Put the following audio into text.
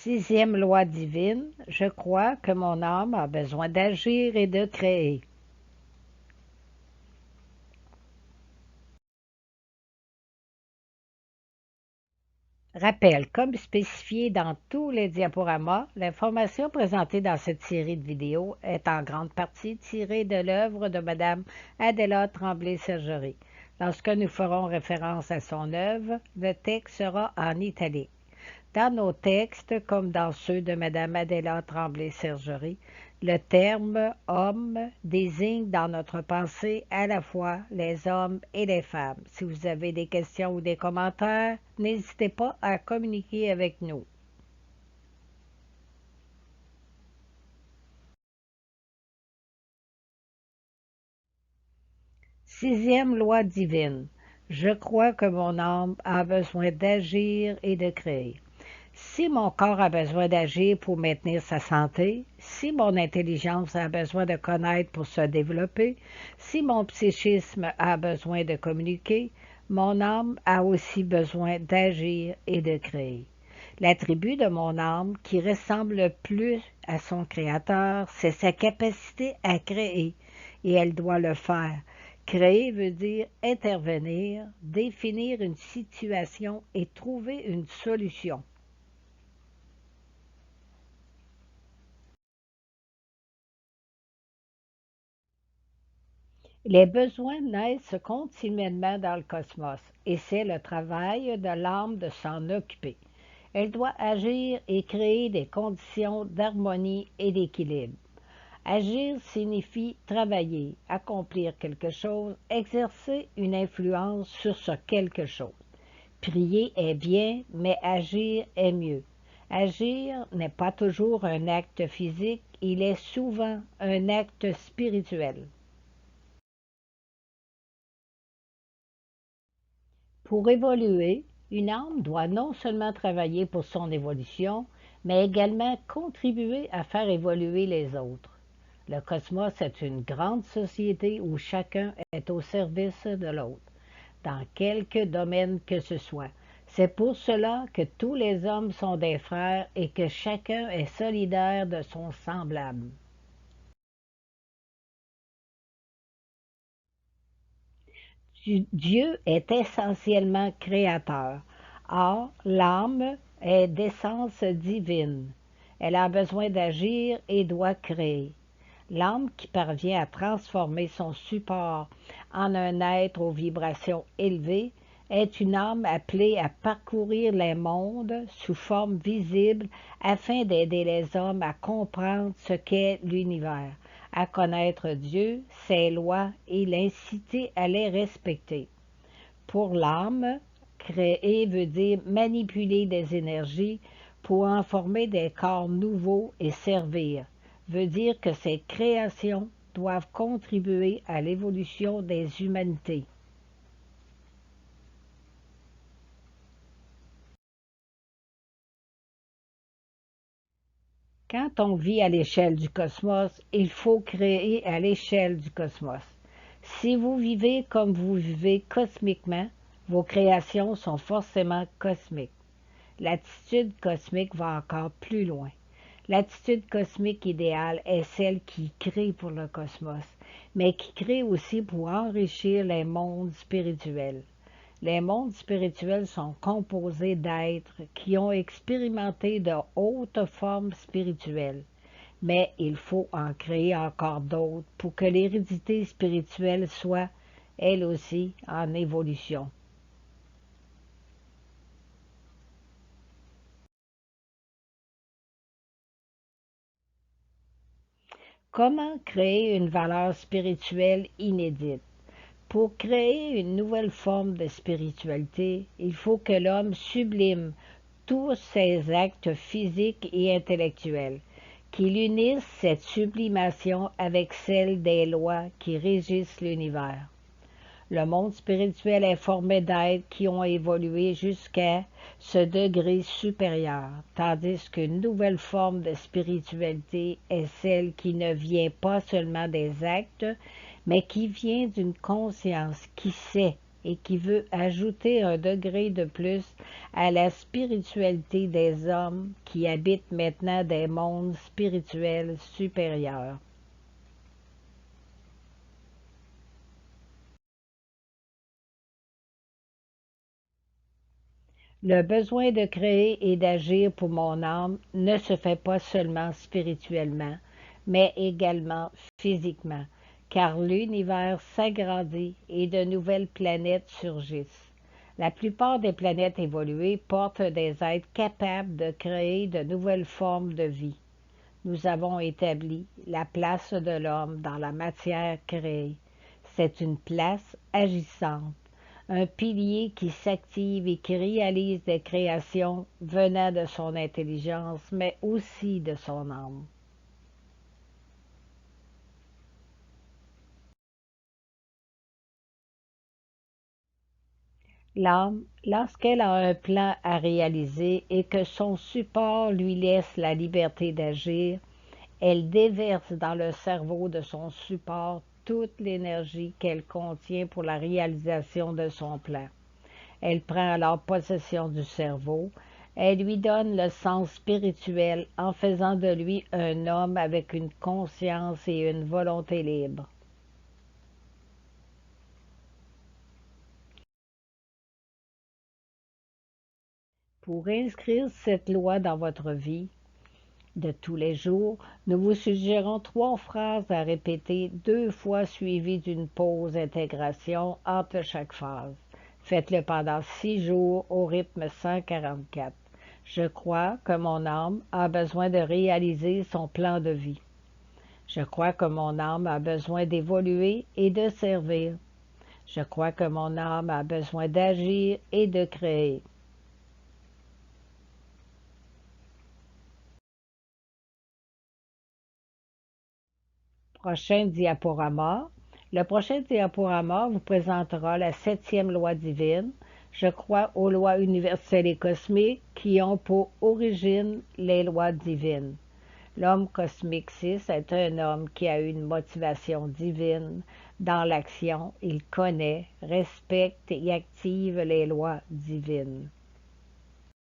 Sixième loi divine, je crois que mon âme a besoin d'agir et de créer. Rappel, comme spécifié dans tous les diaporamas, l'information présentée dans cette série de vidéos est en grande partie tirée de l'œuvre de Mme Adela Tremblay-Sergerie. Lorsque nous ferons référence à son œuvre, le texte sera en italique. Dans nos textes, comme dans ceux de Mme Adela Tremblay-Sergerie, le terme « homme » désigne dans notre pensée à la fois les hommes et les femmes. Si vous avez des questions ou des commentaires, n'hésitez pas à communiquer avec nous. Sixième loi divine. Je crois que mon âme a besoin d'agir et de créer. Si mon corps a besoin d'agir pour maintenir sa santé, si mon intelligence a besoin de connaître pour se développer, si mon psychisme a besoin de communiquer, mon âme a aussi besoin d'agir et de créer. L'attribut de mon âme qui ressemble le plus à son créateur, c'est sa capacité à créer, et elle doit le faire. Créer veut dire intervenir, définir une situation et trouver une solution. Les besoins naissent continuellement dans le cosmos et c'est le travail de l'âme de s'en occuper. Elle doit agir et créer des conditions d'harmonie et d'équilibre. Agir signifie travailler, accomplir quelque chose, exercer une influence sur ce quelque chose. Prier est bien, mais agir est mieux. Agir n'est pas toujours un acte physique, il est souvent un acte spirituel. Pour évoluer, une âme doit non seulement travailler pour son évolution, mais également contribuer à faire évoluer les autres. Le cosmos est une grande société où chacun est au service de l'autre, dans quelque domaine que ce soit. C'est pour cela que tous les hommes sont des frères et que chacun est solidaire de son semblable. Dieu est essentiellement créateur. Or, l'âme est d'essence divine. Elle a besoin d'agir et doit créer. L'âme qui parvient à transformer son support en un être aux vibrations élevées est une âme appelée à parcourir les mondes sous forme visible afin d'aider les hommes à comprendre ce qu'est l'univers, à connaître Dieu, ses lois et l'inciter à les respecter. Pour l'âme, créer veut dire manipuler des énergies pour en former des corps nouveaux et servir. Veut dire que ces créations doivent contribuer à l'évolution des humanités. Quand on vit à l'échelle du cosmos, il faut créer à l'échelle du cosmos. Si vous vivez comme vous vivez cosmiquement, vos créations sont forcément cosmiques. L'attitude cosmique va encore plus loin. L'attitude cosmique idéale est celle qui crée pour le cosmos, mais qui crée aussi pour enrichir les mondes spirituels. Les mondes spirituels sont composés d'êtres qui ont expérimenté de hautes formes spirituelles, mais il faut en créer encore d'autres pour que l'hérédité spirituelle soit, elle aussi, en évolution. Comment créer une valeur spirituelle inédite? Pour créer une nouvelle forme de spiritualité, il faut que l'homme sublime tous ses actes physiques et intellectuels, qu'il unisse cette sublimation avec celle des lois qui régissent l'univers. Le monde spirituel est formé d'êtres qui ont évolué jusqu'à ce degré supérieur, tandis qu'une nouvelle forme de spiritualité est celle qui ne vient pas seulement des actes, mais qui vient d'une conscience qui sait et qui veut ajouter un degré de plus à la spiritualité des hommes qui habitent maintenant des mondes spirituels supérieurs. Le besoin de créer et d'agir pour mon âme ne se fait pas seulement spirituellement, mais également physiquement, car l'univers s'agrandit et de nouvelles planètes surgissent. La plupart des planètes évoluées portent des êtres capables de créer de nouvelles formes de vie. Nous avons établi la place de l'homme dans la matière créée. C'est une place agissante, un pilier qui s'active et qui réalise des créations venant de son intelligence, mais aussi de son âme. L'âme, lorsqu'elle a un plan à réaliser et que son support lui laisse la liberté d'agir, elle déverse dans le cerveau de son support toute l'énergie qu'elle contient pour la réalisation de son plan. Elle prend alors possession du cerveau. Elle lui donne le sens spirituel en faisant de lui un homme avec une conscience et une volonté libre. Pour inscrire cette loi dans votre vie de tous les jours, nous vous suggérons 3 phrases à répéter 2 fois suivies d'une pause intégration entre chaque phrase. Faites-le pendant 6 jours au rythme 144. Je crois que mon âme a besoin de réaliser son plan de vie. Je crois que mon âme a besoin d'évoluer et de servir. Je crois que mon âme a besoin d'agir et de créer. Prochain diaporama. Le prochain diaporama vous présentera la 7e loi divine. Je crois aux lois universelles et cosmiques qui ont pour origine les lois divines. L'homme cosmique 6 est un homme qui a une motivation divine. Dans l'action, il connaît, respecte et active les lois divines.